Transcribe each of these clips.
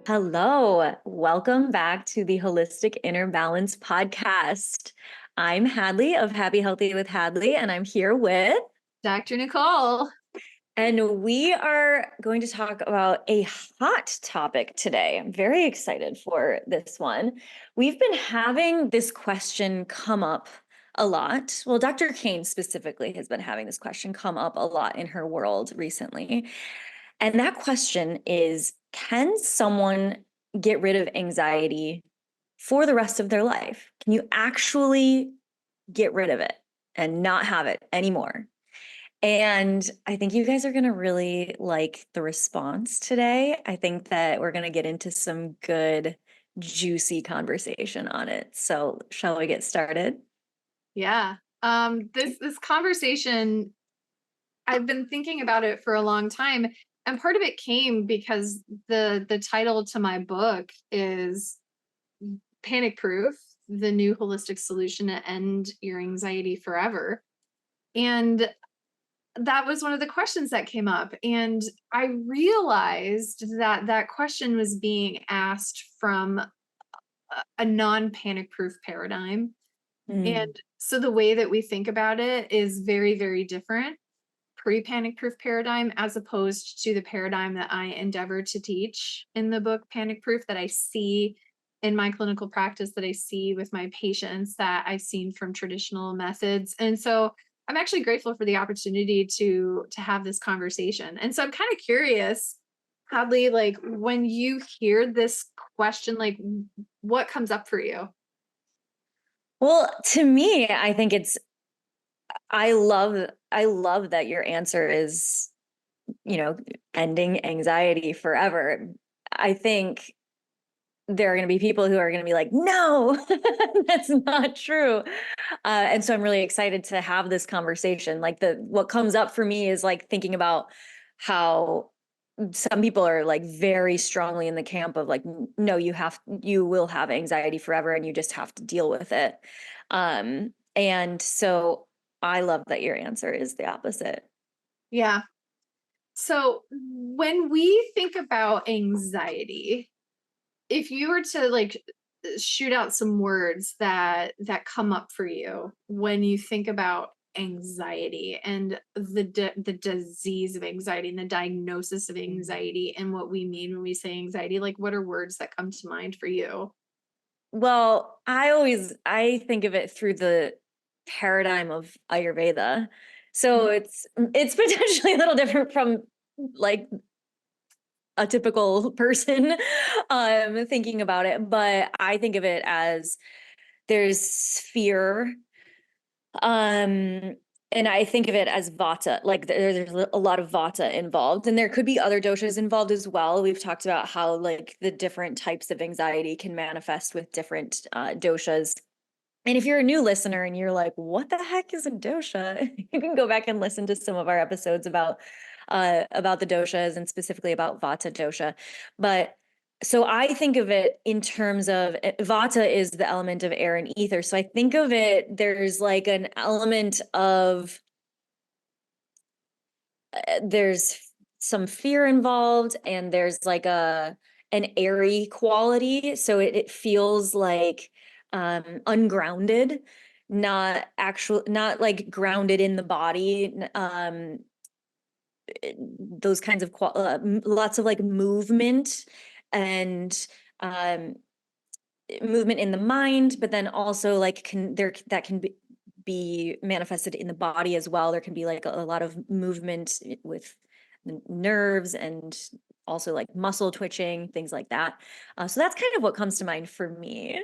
Hello, welcome back to the Holistic Inner Balance podcast. I'm Hadlee of Happy Healthy with Hadlee, and I'm here with, Dr. Nicole. and we are going to talk about a hot topic today. I'm very excited for this one. We've been having this question come up a lot. Well, Dr. Cain specifically has been having this question come up a lot in her world recently. And that question is, can someone get rid of anxiety for the rest of their life? Can you actually get rid of it and not have it anymore? And I think you guys are going to really like the response today. I think that we're going to get into some good, juicy conversation on it. So, shall we get started? Yeah. This conversation, I've been thinking about it for a long time. And part of it came because the title to my book is Panic Proof, the new holistic solution to end your anxiety forever. And that was one of the questions that came up. And I realized that that question was being asked from a non-panic proof paradigm. Mm. And so the way that we think about it is very, very different pre-panic proof paradigm as opposed to the paradigm that I endeavor to teach in the book Panic Proof, that I see in my clinical practice, that I see with my patients, that I've seen from traditional methods. And so I'm actually grateful for the opportunity to have this conversation. And so I'm kind of curious, Hadley, like when you hear this question, like what comes up for you? Well, to me, I think I love that your answer is, ending anxiety forever. I think there are going to be people who are going to be like, no, that's not true. And so I'm really excited to have this conversation. Like what comes up for me is like thinking about how some people are like very strongly in the camp of like, no, you will have anxiety forever and you just have to deal with it. And so I love that your answer is the opposite. Yeah. So when we think about anxiety, if you were to like shoot out some words that come up for you when you think about anxiety and the disease of anxiety and the diagnosis of anxiety and what we mean when we say anxiety, like what are words that come to mind for you? Well, I think of it through the paradigm of Ayurveda. So it's potentially a little different from like a typical person thinking about it, but I think of it as there's fear, um and I think of it as vata, like there's a lot of vata involved, and there could be other doshas involved as well. We've talked about how like the different types of anxiety can manifest with different doshas. And if you're a new listener and you're like, what the heck is a dosha? You can go back and listen to some of our episodes about the doshas and specifically about Vata dosha. But so I think of it in terms of Vata is the element of air and ether. So I think of it, there's like an element of, there's some fear involved, and there's like an airy quality. So it feels like ungrounded, not like grounded in the body. Those kinds of lots of like movement and movement in the mind, but then also like that can be manifested in the body as well. There can be like a lot of movement with the nerves and also like muscle twitching, things like that. So that's kind of what comes to mind for me.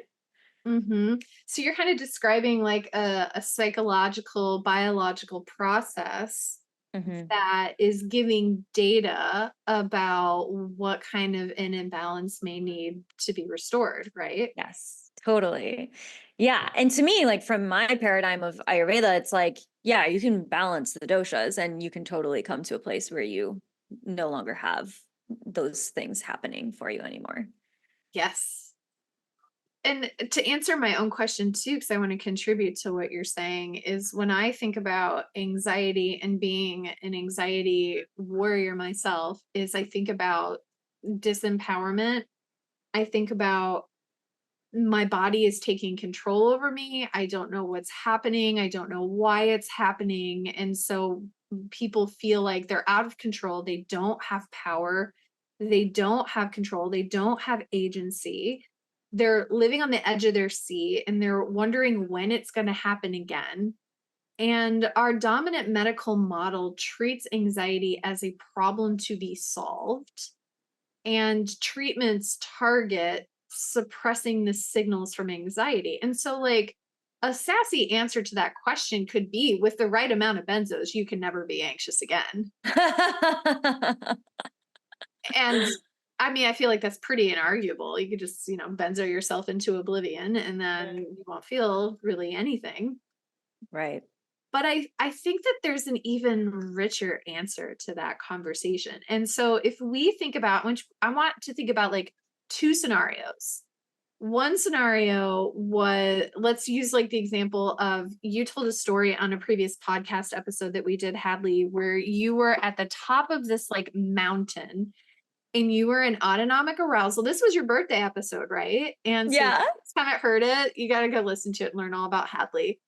So you're kind of describing like a psychological, biological process Hmm. that is giving data about what kind of an imbalance may need to be restored, right? Yes, totally. Yeah. And to me, like from my paradigm of Ayurveda, it's like, yeah, you can balance the doshas and you can totally come to a place where you no longer have those things happening for you anymore. Yes. And to answer my own question too, because I want to contribute to what you're saying, is when I think about anxiety and being an anxiety warrior myself, is I think about disempowerment I think about my body is taking control over me. I don't know what's happening. I don't know why it's happening. And so people feel like they're out of control. They don't have power. They don't have control. They don't have agency. They're living on the edge of their seat and they're wondering when it's going to happen again. And our dominant medical model treats anxiety as a problem to be solved, and treatments target suppressing the signals from anxiety. And so, like, a sassy answer to that question could be, with the right amount of benzos, you can never be anxious again. And I mean, I feel like that's pretty inarguable. You could just, benzo yourself into oblivion and then you won't feel really anything. Right. But I think that there's an even richer answer to that conversation. And so if we think about, which I want to think about like two scenarios. One scenario was, let's use like the example of, you told a story on a previous podcast episode that we did, Hadlee, where you were at the top of this like mountain and you were in autonomic arousal. This was your birthday episode, right? And so if Yeah. you haven't heard it, you got to go listen to it and learn all about Hadlee.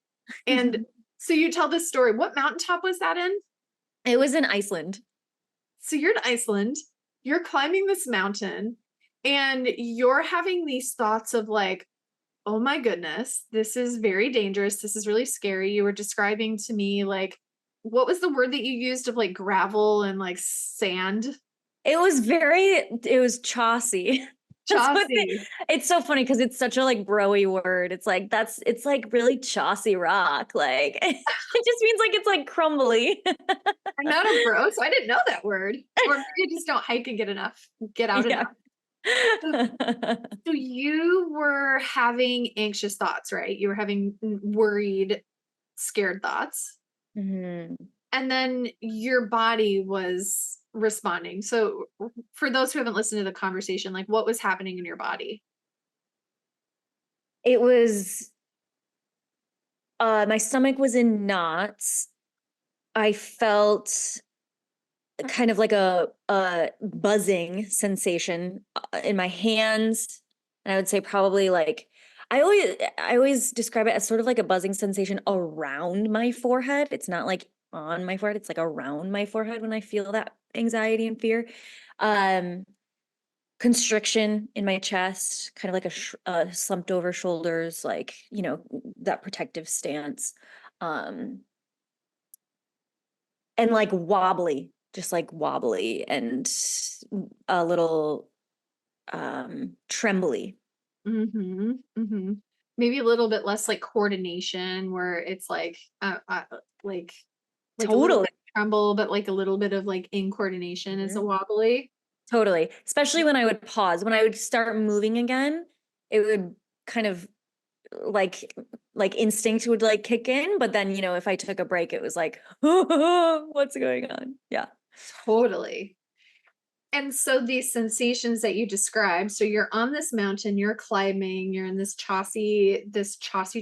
And so you tell this story. What mountaintop was that in? It was in Iceland. So you're in Iceland, you're climbing this mountain, and you're having these thoughts of like, oh my goodness, this is very dangerous. This is really scary. You were describing to me like, what was the word that you used of like gravel and like sand? It was chossy. Chossy. It's so funny because it's such a like broy word. It's like really chossy rock. Like it just means like it's like crumbly. I'm not a bro, so I didn't know that word. Or maybe I just don't hike and get out Yeah. enough. So you were having anxious thoughts, right? You were having worried, scared thoughts. Mhm. And then your body was responding. So for those who haven't listened to the conversation, like what was happening in your body? It was my stomach was in knots. I felt kind of like a buzzing sensation in my hands, and I would say probably like I always describe it as sort of like a buzzing sensation around my forehead. It's not like on my forehead, it's like around my forehead when I feel that anxiety and fear. Um, Constriction in my chest, kind of like slumped over shoulders, like, that protective stance. Um, and like wobbly, just like wobbly and a little trembly. Mm-hmm. Mm-hmm. Maybe a little bit less like coordination, where it's like like a little Totally. bit tremble, but like a little bit of like incoordination is a Mhm. wobbly. Totally. Especially when I would pause. When I would start moving again, it would kind of like instinct would like kick in. But then, if I took a break, it was like, what's going on? Yeah. Totally. And so these sensations that you described, so you're on this mountain, you're climbing, you're in this chossy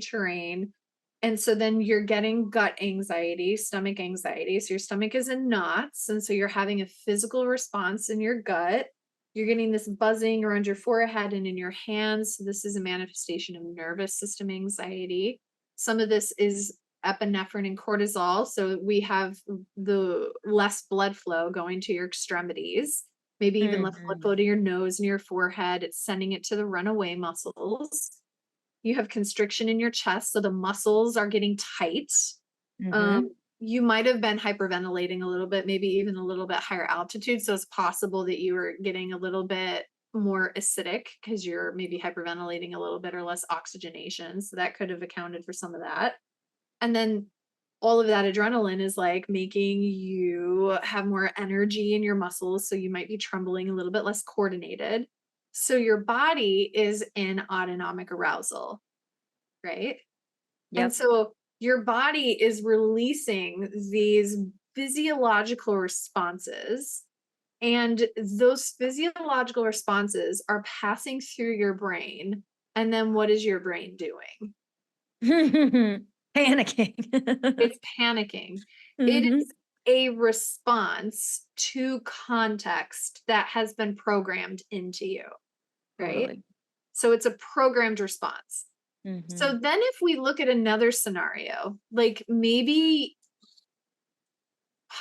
terrain. And so then you're getting gut anxiety, stomach anxiety. So your stomach is in knots. And so you're having a physical response in your gut. You're getting this buzzing around your forehead and in your hands. So this is a manifestation of nervous system anxiety. Some of this is epinephrine and cortisol. So we have the less blood flow going to your extremities, maybe even less blood Mhm. flow to your nose and your forehead. It's sending it to the runaway muscles. You have constriction in your chest, so the muscles are getting tight. Um, Mhm. you might have been hyperventilating a little bit, maybe even a little bit higher altitude. So it's possible that you were getting a little bit more acidic because you're maybe hyperventilating a little bit, or less oxygenation. So that could have accounted for some of that. And then all of that adrenaline is like making you have more energy in your muscles. So you might be trembling, a little bit less coordinated. So your body is in autonomic arousal, right? And Yep. so your body is releasing these physiological responses. And those physiological responses are passing through your brain. And then what is your brain doing? Panicking. It's panicking. It Mhm. is a response to context that has been programmed into you, right? Totally. So it's a programmed response. So Mm-hmm. then if we look at another scenario, like maybe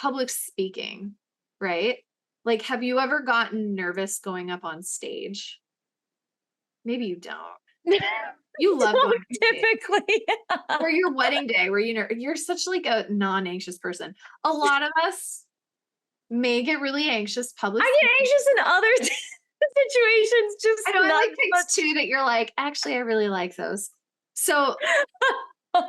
public speaking, right? Like, have you ever gotten nervous going up on stage? Maybe you don't. You love So going on stage. typically. Or your wedding day where you're such like a non-anxious person. A lot of us may get really anxious public I get speaking. anxious in other situations, just I know I not like things too that you're like, actually, I really like those. So much.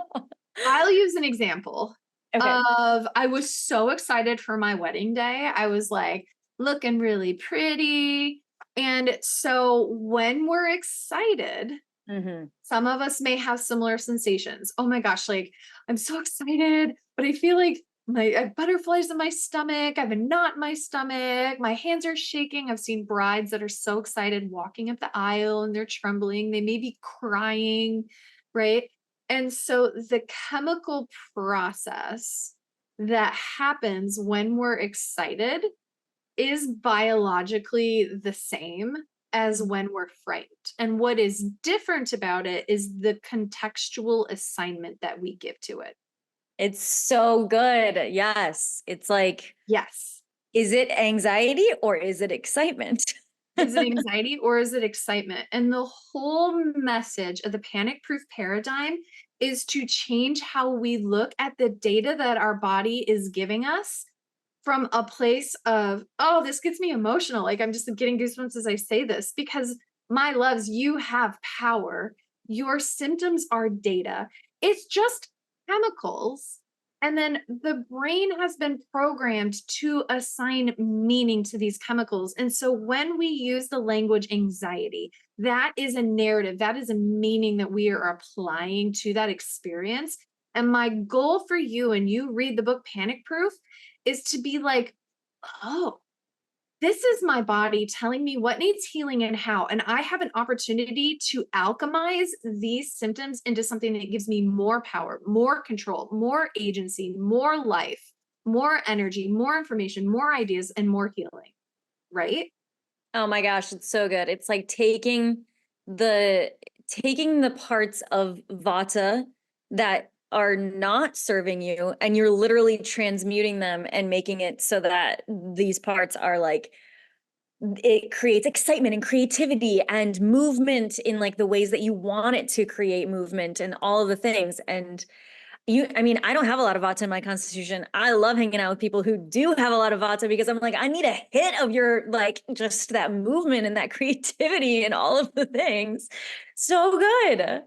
I'll use an example Okay. of I was so excited for my wedding day. I was like looking really pretty. And so when we're excited, Mm-hmm. some of us may have similar sensations. Oh my gosh, like I'm so excited, but I feel like I have butterflies in my stomach. I have a knot in my stomach. My hands are shaking. I've seen brides that are so excited walking up the aisle and they're trembling. They may be crying, right? And so the chemical process that happens when we're excited is biologically the same as when we're frightened. And what is different about it is the contextual assignment that we give to it. It's so good. Yes. It's like, Yes. is it anxiety or is it excitement? Is it anxiety or is it excitement? And the whole message of the panic proof paradigm is to change how we look at the data that our body is giving us from a place of, oh, this gets me emotional. Like I'm just getting goosebumps as I say this because my loves, you have power. Your symptoms are data. It's just chemicals. And then the brain has been programmed to assign meaning to these chemicals. And so when we use the language anxiety, that is a narrative, that is a meaning that we are applying to that experience. And my goal for you, and you read the book Panic Proof, is to be like, oh, this is my body telling me what needs healing and how. And I have an opportunity to alchemize these symptoms into something that gives me more power, more control, more agency, more life, more energy, more information, more ideas, and more healing. Right? Oh my gosh, it's so good. It's like taking the parts of vata that are not serving you and you're literally transmuting them and making it so that these parts are like it creates excitement and creativity and movement in like the ways that you want it to create movement and all of the things. And I mean, I don't have a lot of vata in my constitution. I love hanging out with people who do have a lot of vata because I'm like, I need a hit of your like just that movement and that creativity and all of the things. So good.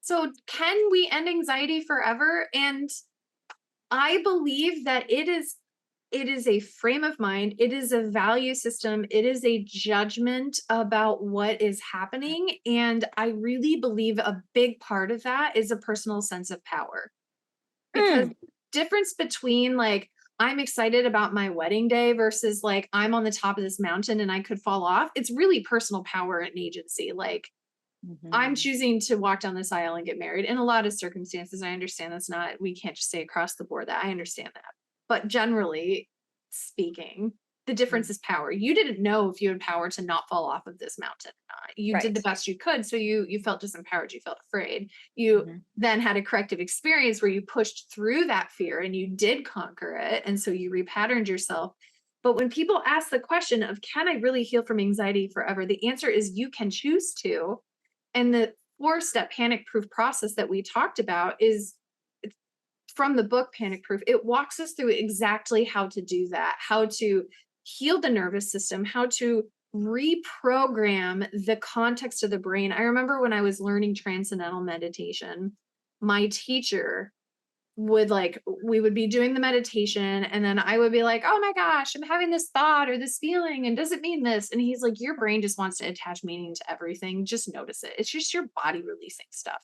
So, can we end anxiety forever? And I believe that it is a frame of mind, it is a value system, it is a judgment about what is happening, and I really believe a big part of that is a personal sense of power. Because Mm. difference between like I'm excited about my wedding day versus like I'm on the top of this mountain and I could fall off, it's really personal power and agency. Like I'm Mhm. choosing to walk down this aisle and get married. In a lot of circumstances, I understand that's not, we can't just say across the board that. I understand that. But generally speaking, the difference Mm. is power. You didn't know if you had power to not fall off of this mountain or not. You did the Right. best you could. So you felt disempowered, you felt afraid. You Mhm. then had a corrective experience where you pushed through that fear and you did conquer it. And so you repatterned yourself. But when people ask the question of, can I really heal from anxiety forever? The answer is you can choose to. And the 4-step panic proof process that we talked about is from the book Panic Proof. It walks us through exactly how to do that, how to heal the nervous system, how to reprogram the context of the brain. I remember when I was learning transcendental meditation, my teacher would like we would be doing the meditation and then I would be like, oh my gosh, I'm having this thought or this feeling and does it mean this? And he's like, your brain just wants to attach meaning to everything, just notice it, it's just your body releasing stuff.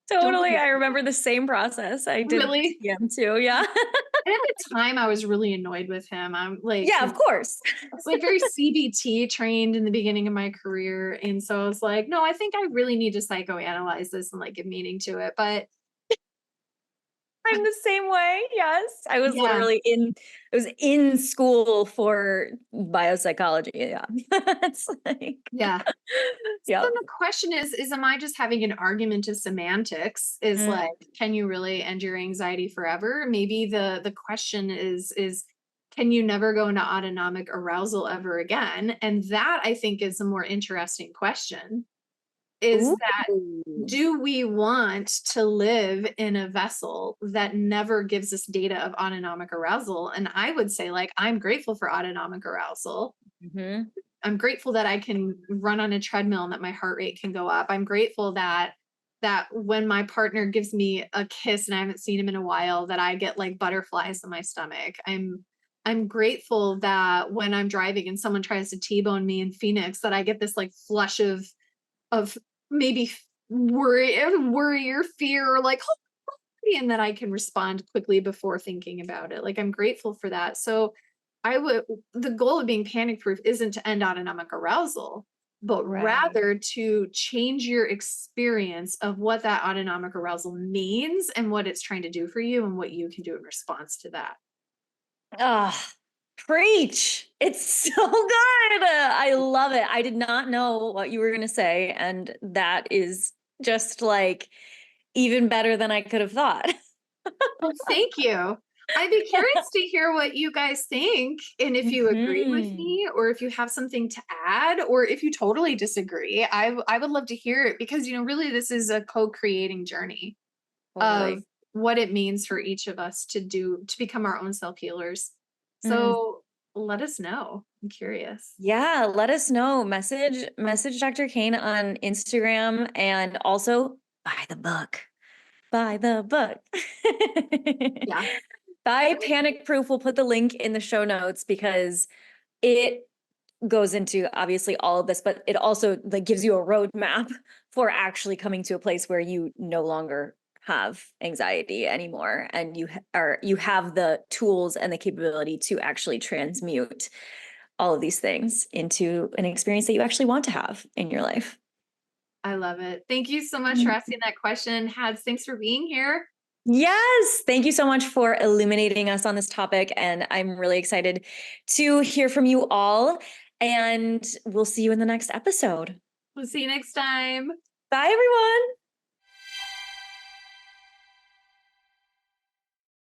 Don't Totally. think I it's remember the same process. I did really. TM too. Yeah. And at the time I was really annoyed with him. I'm like, Yeah, of course. I was like very CBT trained in the beginning of my career, and so I was like, no, I think I really need to psychoanalyze this and like give meaning to it. But I'm the same way. Yes. Yeah. I was in school for biopsychology. Yeah. It's like, Yeah. So yep. then the question is am I just having an argument of semantics? Is Mm, like, can you really end your anxiety forever? Maybe the question is can you never go into autonomic arousal ever again? And that I think is a more interesting question. Is ooh. that do we want to live in a vessel that never gives us data of autonomic arousal? And I would say, like, I'm grateful for autonomic arousal. Mhm. I'm grateful that I can run on a treadmill and that my heart rate can go up. I'm grateful that when my partner gives me a kiss and I haven't seen him in a while, that I get like butterflies in my stomach. I'm grateful that when I'm driving and someone tries to T-bone me in Phoenix, that I get this like flush of maybe worry or fear or like and that I can respond quickly before thinking about it. Like I'm grateful for that. So the goal of being panic proof isn't to end autonomic arousal, but Right. rather to change your experience of what that autonomic arousal means and what it's trying to do for you and what you can do in response to that. Ah, preach. It's so good. I love it. I did not know what you were going to say. And that is just like even better than I could have thought. Well, thank you. I'd be curious to hear what you guys think and if you agree with Mhm. me or if you have something to add or if you totally disagree. I would love to hear it because really this is a co-creating journey of Totally. what it means for each of us to become our own self-healers. Mm. So let us know. I'm curious. Yeah, let us know. Message Dr. Kane on Instagram and also buy the book. Buy the book. Yeah. Buy Panic Proof. We'll put the link in the show notes because it goes into obviously all of this, but it also like gives you a roadmap for actually coming to a place where you no longer have anxiety anymore and you have the tools and the capability to actually transmute all of these things into an experience that you actually want to have in your life. I love it. Thank you so much for asking that question. Hads, thanks for being here. Yes. Thank you so much for illuminating us on this topic. And I'm really excited to hear from you all. And we'll see you in the next episode. We'll see you next time. Bye, everyone.